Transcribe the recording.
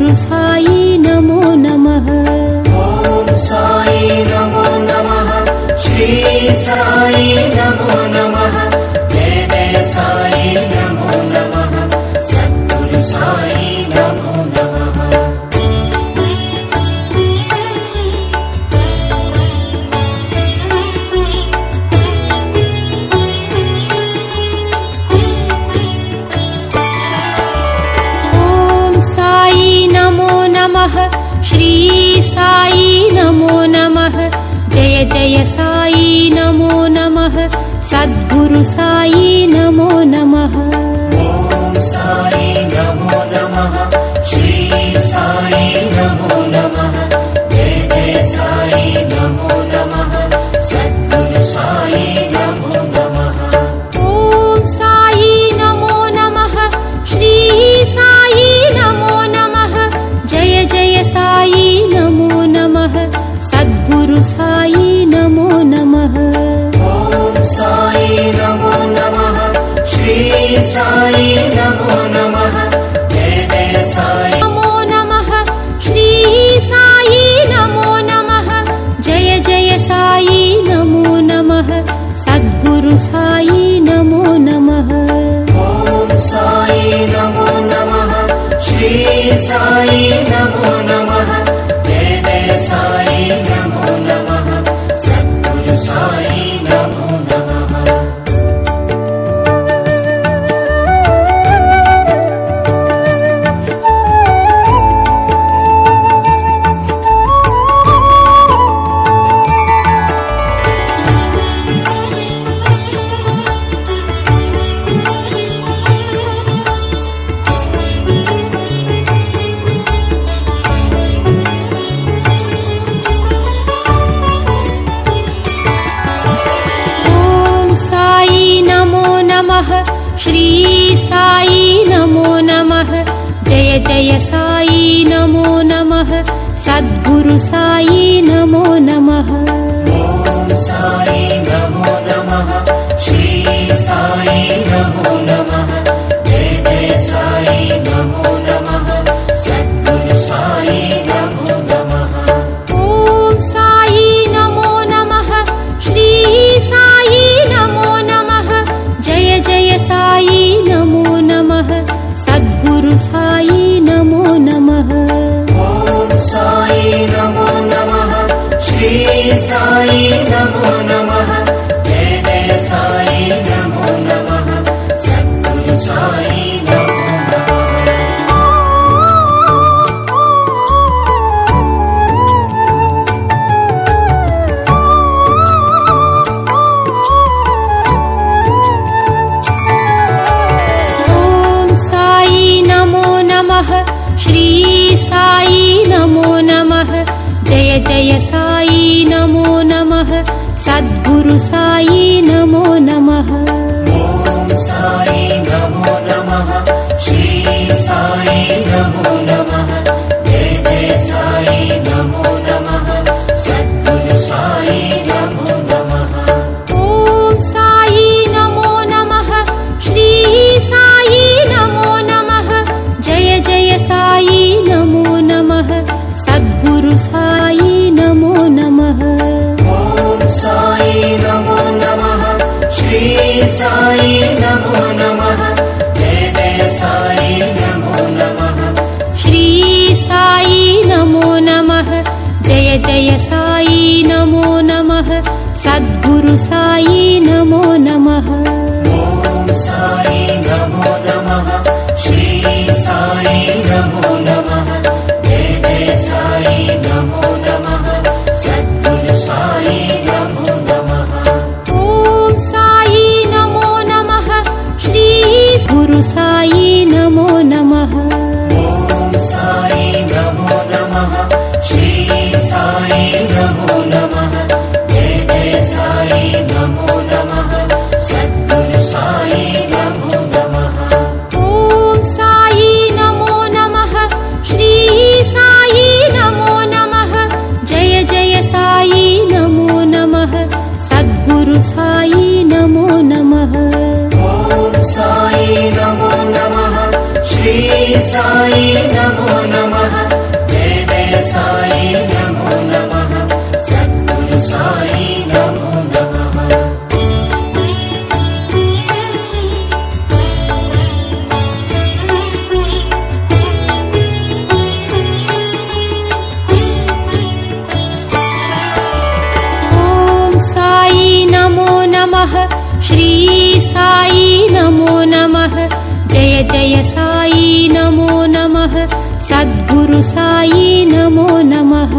सद्गुरु साई नमो नमः। ओम साई नमो नमः, श्री साई नमो नमः, जय जय साई नमो नमः, सद्गुरु साई नमो नमः। ओम साई नमो नमः, श्री साई नमो नमः, जय जय साई नमो नमः, सद्गुरु साई नमो नमः। ओम साई नमो नमः, श्री साई नमो नमः, जय जय साई नमो नमः, सद्गुरु साई नमो नमः। ओम साई नमो नमः, श्री साई नमो नमः, जय जय साई नमो नमः, सद्गुरु साई नमो नमः। ओम साई नमो नमः, श्री साई नमो नमः, जय जय साई नमो नमः, श्री साई नमो नमः, जय जय साई नमो नमः, सद्गुरु साई नमो नमः। ओम साई नमो नमः, श्री साई नमो नमः, जय जय साई नमो नमः, सद्गुरु साई नमो नमः। ओम साई नमो नमः, श्री साई नमो नमः, जय जय साई नमो नमः, सद्गुरु साई नमो नमः। ओम साई नमो नमः, श्री साई नमो नमः, जय जय साई नमो नमः, सद्गुरु साई नमो नमः। ओम साई नमो नमः, श्री साई नमो नमः, जय जय साई नमो नमः, सद्गुरु साई नमो नमः। ओम साई नमो नमः, श्री साई नमो नमः, जय जय साई नमो नमः, सद्गुरु साई नमो नमः। ओम साई नमो नमः, श्री साई नमो नमः, जय जय साई नमो नमः, सद्गुरु साई नमो नमः। ओम साई नमो नमः, श्री साई नमो नमः, जय जय साई नमो नमः, सद्गुरु साई नमो नमः। ओम साई नमो नमः, श्री साई नमो नमः, जय जय साई नमो नमः, सद्गुरु साई नमो नमः। ओम साई नमो नमः, श्री साई नमो नमः, जय जय साई नमो नमः, श्री साई नमो नमः, जय जय साई नमो नमः, सद्गुरु साई नमो नमः। ओम साई नमो नमः, श्री साई नमो नमः, जय जय साई नमो नमः, सद्गुरु साई नमो नमः। ओम साई नमो नमः, श्री गुरु साई नमो नमः। ओम साई नमो नमः, श्री साई नमो नमः, जय जय साई नमो नमः, सद्गुरु साई नमो नमः। ओम साई नमो नमः, श्री साई नमो नमः, जय जय साई नमो नमः, सद्गुरु साई नमो नमः। ओम साई नमो नमः, श्री साई नमो नमः, साई नमो नमः सद्गुरु साई नमो नमः ॐ साई नमो नमः श्री साई नमो नमः जय जय साई नमो नमः सद्गुरु साई नमो नमः।